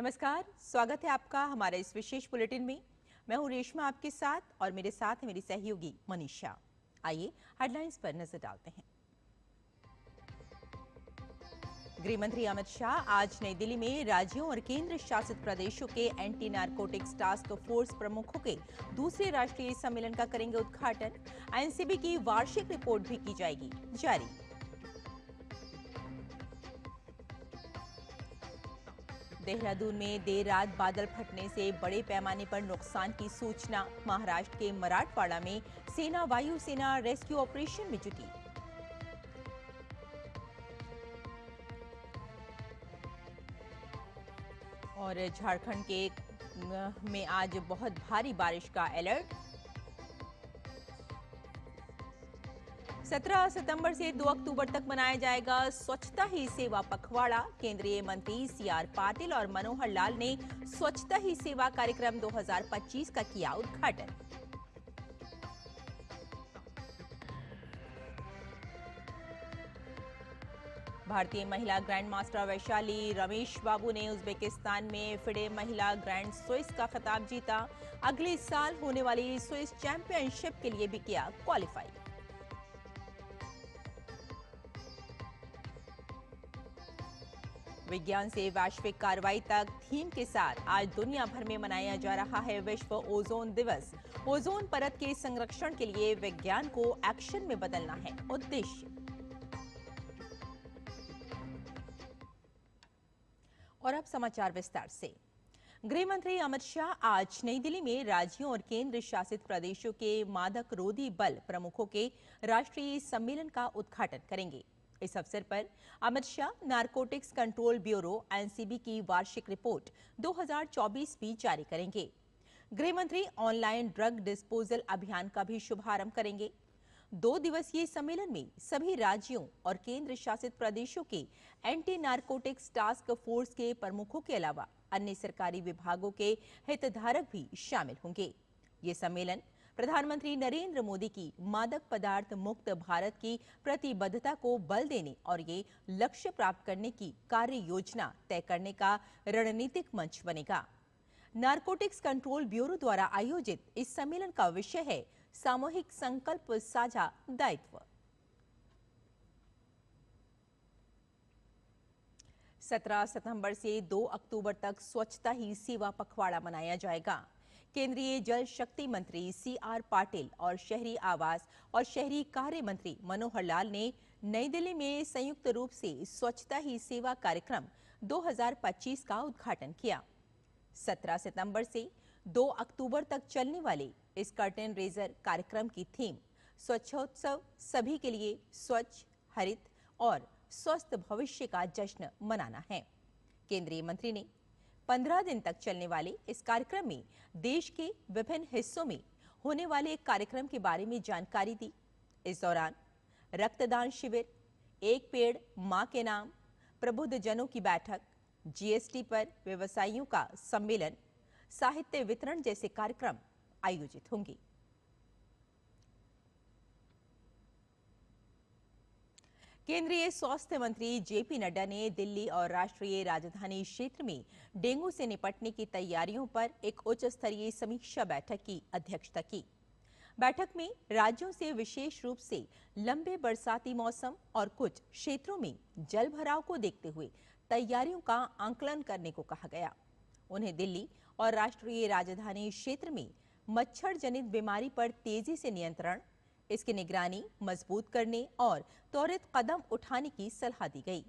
नमस्कार, स्वागत है आपका हमारे इस विशेष बुलेटिन में। मैं हूं रेशमा आपके साथ और मेरे साथ है मेरी सहयोगी मनीषा। आइए हेडलाइंस पर नजर डालते हैं। गृह मंत्री अमित शाह आज नई दिल्ली में राज्यों और केंद्र शासित प्रदेशों के एंटी नारकोटिक्स टास्क फोर्स प्रमुखों के दूसरे राष्ट्रीय सम्मेलन का करेंगे उद्घाटन। एनसीबी की वार्षिक रिपोर्ट भी की जाएगी जारी। देहरादून में देर रात बादल फटने से बड़े पैमाने पर नुकसान की सूचना। महाराष्ट्र के मराठवाड़ा में सेना वायुसेना रेस्क्यू ऑपरेशन में जुटी। और झारखंड के में आज बहुत भारी बारिश का अलर्ट। 17 सितंबर से 2 अक्टूबर तक मनाया जाएगा स्वच्छता ही सेवा पखवाड़ा। केंद्रीय मंत्री सीआर पाटिल और मनोहर लाल ने स्वच्छता ही सेवा कार्यक्रम 2025 का किया उद्घाटन। भारतीय महिला ग्रैंड मास्टर वैशाली रमेश बाबू ने उज्बेकिस्तान में फिडे महिला ग्रैंड स्विस का खिताब जीता। अगले साल होने वाली स्विस चैंपियनशिप के लिए भी किया क्वालिफाई। विज्ञान से वैश्विक कार्रवाई तक थीम के साथ आज दुनिया भर में मनाया जा रहा है विश्व ओजोन दिवस। ओजोन परत के संरक्षण के लिए विज्ञान को एक्शन में बदलना है उद्देश्य। और अब समाचार विस्तार से। गृह मंत्री अमित शाह आज नई दिल्ली में राज्यों और केंद्र शासित प्रदेशों के मादक रोधी बल प्रमुखों के राष्ट्रीय सम्मेलन का उद्घाटन करेंगे। इस अवसर पर Amit Shah narcotics control bureau NCB की वार्षिक रिपोर्ट 2024 भी जारी करेंगे। गृह मंत्री ऑनलाइन ड्रग डिस्पोजल अभियान का भी शुभारंभ करेंगे। 2 दिवसीय सम्मेलन में सभी राज्यों और केंद्र शासित प्रदेशों के एंटी नारकोटिक्स टास्क फोर्स के प्रमुखों के अलावा अन्य सरकारी विभागों के हितधारक भी शामिल होंगे। ये सम्मेलन प्रधानमंत्री नरेंद्र मोदी की मादक पदार्थ मुक्त भारत की प्रतिबद्धता को बल देने और ये लक्ष्य प्राप्त करने की कार्य योजना तय करने का रणनीतिक मंच बनेगा। नारकोटिक्स कंट्रोल ब्यूरो द्वारा आयोजित इस सम्मेलन का विषय है सामूहिक संकल्प साझा दायित्व। 17 सितंबर से 2 अक्टूबर तक स्वच्छता ही सेवा पखवाड़ा मनाया जाएगा। केंद्रीय जल शक्ति मंत्री सीआर पाटिल और शहरी आवास और शहरी कार्य मंत्री मनोहर लाल ने नई दिल्ली में संयुक्त रूप से स्वच्छता ही सेवा कार्यक्रम 2025 का उद्घाटन किया। 17 सितंबर से 2 अक्टूबर तक चलने वाले इस कर्टेन रेजर कार्यक्रम की थीम स्वच्छोत्सव, सभी के लिए स्वच्छ, हरित और स्वस्थ भविष्य का जश्न मनाना है। केंद्रीय मंत्री ने 15 दिन तक चलने वाले इस कार्यक्रम में देश के विभिन्न हिस्सों में होने वाले कार्यक्रम के बारे में जानकारी दी। इस दौरान रक्तदान शिविर, एक पेड़ मां के नाम, प्रबुद्ध जनों की बैठक, जीएसटी पर व्यवसायियों का सम्मेलन, साहित्य वितरण जैसे कार्यक्रम आयोजित होंगे। केंद्रीय स्वास्थ्य मंत्री जेपी नड्डा ने दिल्ली और राष्ट्रीय राजधानी क्षेत्र में डेंगू से निपटने की तैयारियों पर एक उच्च स्तरीय समीक्षा बैठक की अध्यक्षता की। बैठक में राज्यों से विशेष रूप से लंबे बरसाती मौसम और कुछ क्षेत्रों में जल भराव को देखते हुए तैयारियों का आंकलन करने को कहा गया। उन्हें दिल्ली और राष्ट्रीय राजधानी क्षेत्र में मच्छर जनित बीमारी पर तेजी से नियंत्रण, इसकी निगरानी मजबूत करने और त्वरित कदम उठाने की सलाह दी गई।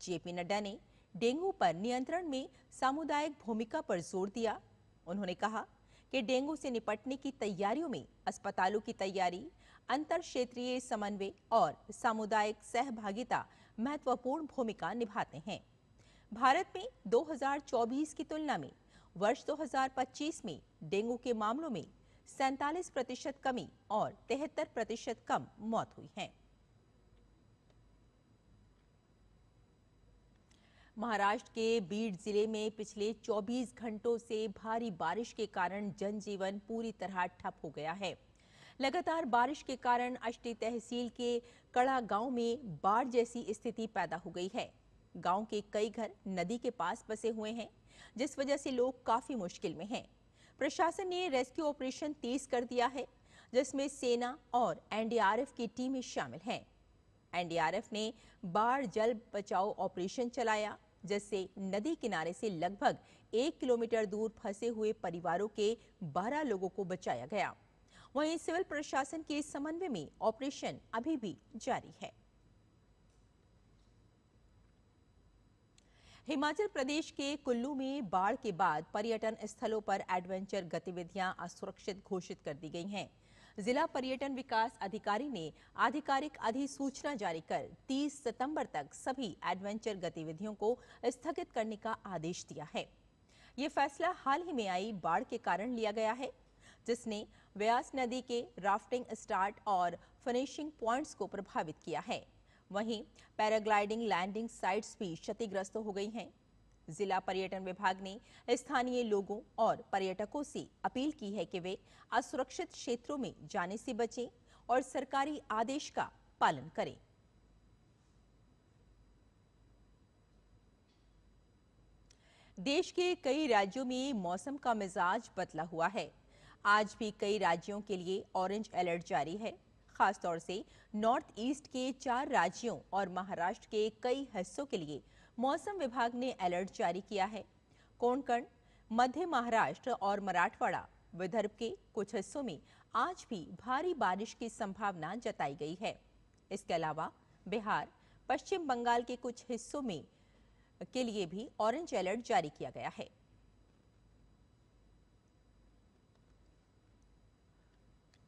जेपी नड्डा ने डेंगू पर नियंत्रण में सामुदायिक भूमिका पर जोर दिया। उन्होंने कहा कि डेंगू से निपटने की तैयारियों में अस्पतालों की तैयारी, अंतर क्षेत्रीय समन्वय और सामुदायिक सहभागिता महत्वपूर्ण भूमिका निभाते हैं। भारत में 2024 की तुलना में वर्ष 2025 में डेंगू के मामलों में 47% कमी और 73% कम मौत हुई है। महाराष्ट्र के बीड जिले में पिछले 24 घंटों से भारी बारिश के कारण जनजीवन पूरी तरह ठप हो गया है। लगातार बारिश के कारण अष्टी तहसील के कड़ा गांव में बाढ़ जैसी स्थिति पैदा हो गई है। गांव के कई घर नदी के पास बसे हुए हैं, जिस वजह से लोग काफी मुश्किल में हैं। प्रशासन ने रेस्क्यू ऑपरेशन तेज कर दिया है, जिसमें सेना और एनडीआरएफ की टीमें शामिल हैं। एनडीआरएफ ने बाढ़ जल बचाओ ऑपरेशन चलाया, जिससे नदी किनारे से लगभग 1 किलोमीटर दूर फंसे हुए परिवारों के 12 लोगों को बचाया गया। वहीं सिविल प्रशासन के समन्वय में ऑपरेशन अभी भी जारी है। हिमाचल प्रदेश के कुल्लू में बाढ़ के बाद पर्यटन स्थलों पर एडवेंचर गतिविधियां असुरक्षित घोषित कर दी गई हैं। जिला पर्यटन विकास अधिकारी ने आधिकारिक अधिसूचना जारी कर 30 सितंबर तक सभी एडवेंचर गतिविधियों को स्थगित करने का आदेश दिया है। ये फैसला हाल ही में आई बाढ़ के कारण लिया गया है, जिसने व्यास नदी के राफ्टिंग स्टार्ट और फिनिशिंग पॉइंट्स को प्रभावित किया है। वहीं पैराग्लाइडिंग लैंडिंग साइट्स भी क्षतिग्रस्त हो गई हैं। जिला पर्यटन विभाग ने स्थानीय लोगों और पर्यटकों से अपील की है कि वे असुरक्षित क्षेत्रों में जाने से बचें और सरकारी आदेश का पालन करें। देश के कई राज्यों में मौसम का मिजाज बदला हुआ है। आज भी कई राज्यों के लिए ऑरेंज अलर्ट जारी है। खासतौर से नॉर्थ ईस्ट के 4 राज्यों और महाराष्ट्र के कई हिस्सों के लिए मौसम विभाग ने अलर्ट जारी किया है। कोंकण, मध्य महाराष्ट्र और मराठवाड़ा, विदर्भ के कुछ हिस्सों में आज भी भारी बारिश की संभावना जताई गई है। इसके अलावा बिहार, पश्चिम बंगाल के कुछ हिस्सों में के लिए भी ऑरेंज अलर्ट जारी किया गया है।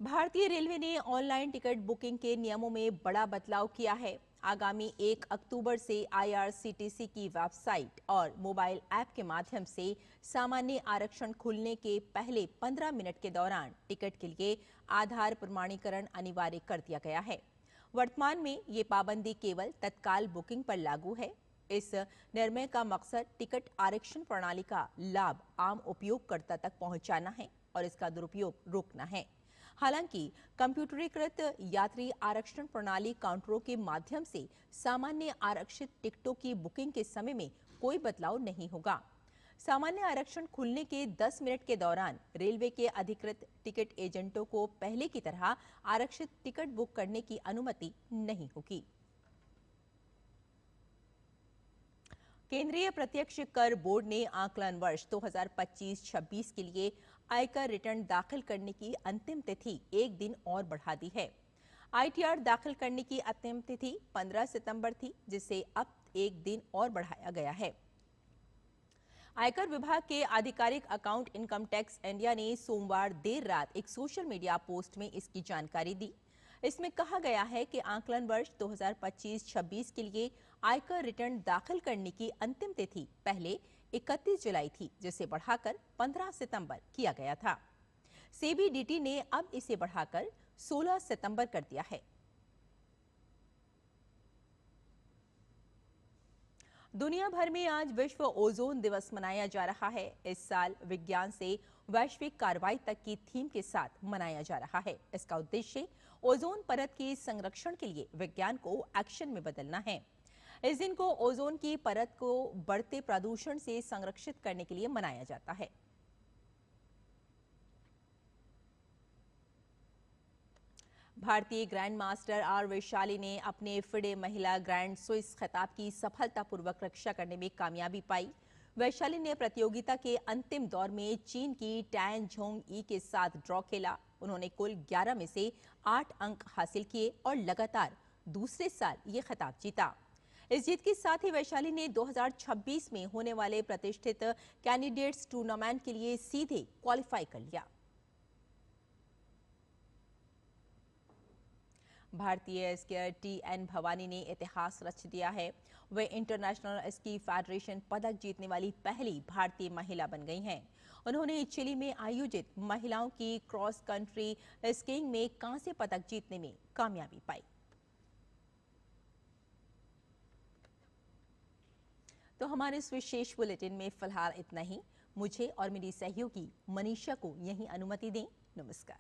भारतीय रेलवे ने ऑनलाइन टिकट बुकिंग के नियमों में बड़ा बदलाव किया है। आगामी 1 अक्टूबर से आईआरसीटीसी की वेबसाइट और मोबाइल ऐप के माध्यम से सामान्य आरक्षण खुलने के पहले 15 मिनट के दौरान टिकट के लिए आधार प्रमाणीकरण अनिवार्य कर दिया गया है। वर्तमान में ये पाबंदी केवल तत्काल बुकिंग पर लागू है। इस निर्णय का मकसद टिकट आरक्षण प्रणाली का लाभ आम उपयोगकर्ता तक पहुंचाना है और इसका दुरुपयोग रोकना है। हालांकि कंप्यूटरीकृत यात्री आरक्षण प्रणाली काउंटरों के माध्यम से सामान्य आरक्षित टिकटों की बुकिंग के समय में कोई बदलाव नहीं होगा। सामान्य आरक्षण खुलने के 10 मिनट के दौरान रेलवे के अधिकृत टिकट एजेंटों को पहले की तरह आरक्षित टिकट बुक करने की अनुमति नहीं होगी। केंद्रीय प्रत्यक्ष कर बोर्ड ने आकलन वर्ष 2025-26 के लिए आयकर रिटर्न दाखिल करने की अंतिम तिथि 1 दिन और बढ़ा दी है। आईटीआर दाखिल करने की अंतिम तिथि 15 सितंबर थी, जिसे अब 1 दिन और बढ़ाया गया है। आयकर विभाग के आधिकारिक अकाउंट इनकम टैक्स इंडिया ने सोमवार देर रात एक सोशल मीडिया पोस्ट में इसकी जानकारी दी। इसमें कहा गया है कि आकलन वर्ष 2025-26 के लिए आयकर रिटर्न दाखिल करने की अंतिम तिथि पहले 31 जुलाई थी, जिसे बढ़ाकर 15 सितंबर किया गया था। सीबीडीटी ने अब इसे बढ़ाकर 16 सितंबर कर दिया है। दुनिया भर में आज विश्व ओजोन दिवस मनाया जा रहा है। इस साल विज्ञान से वैश्विक कार्रवाई तक की थीम के साथ मनाया जा रहा है। इसका उद्देश्य ओजोन परत के संरक्षण के लिए विज्ञान को एक्शन में बदलना है। इस दिन को ओजोन की परत को बढ़ते प्रदूषण से संरक्षित करने के लिए मनाया जाता है। भारतीय ग्रैंड मास्टर आर वैशाली ने अपने फिडे महिला ग्रैंड स्विस खिताब की सफलतापूर्वक रक्षा करने में कामयाबी पाई। वैशाली ने प्रतियोगिता के अंतिम दौर में चीन की टैन झोंग ई के साथ ड्रॉ खेला। उन्होंने कुल 11 में से 8 अंक हासिल किए और लगातार दूसरे साल ये खिताब जीता। इस जीत के साथ ही वैशाली ने 2026 में होने वाले प्रतिष्ठित कैंडिडेट्स टूर्नामेंट के लिए सीधे क्वालिफाई कर लिया। भारतीय स्कीयर टीएन भवानी ने इतिहास रच दिया है। वे इंटरनेशनल स्की फेडरेशन पदक जीतने वाली पहली भारतीय महिला बन गई हैं। उन्होंने चिली में आयोजित महिलाओं की क्रॉस कंट्री स्कीइंग में कांस्य पदक जीतने में कामयाबी पाई। तो हमारे इस विशेष बुलेटिन में फिलहाल इतना ही। मुझे और मेरी सहयोगी मनीषा को यहीं अनुमति दें। नमस्कार।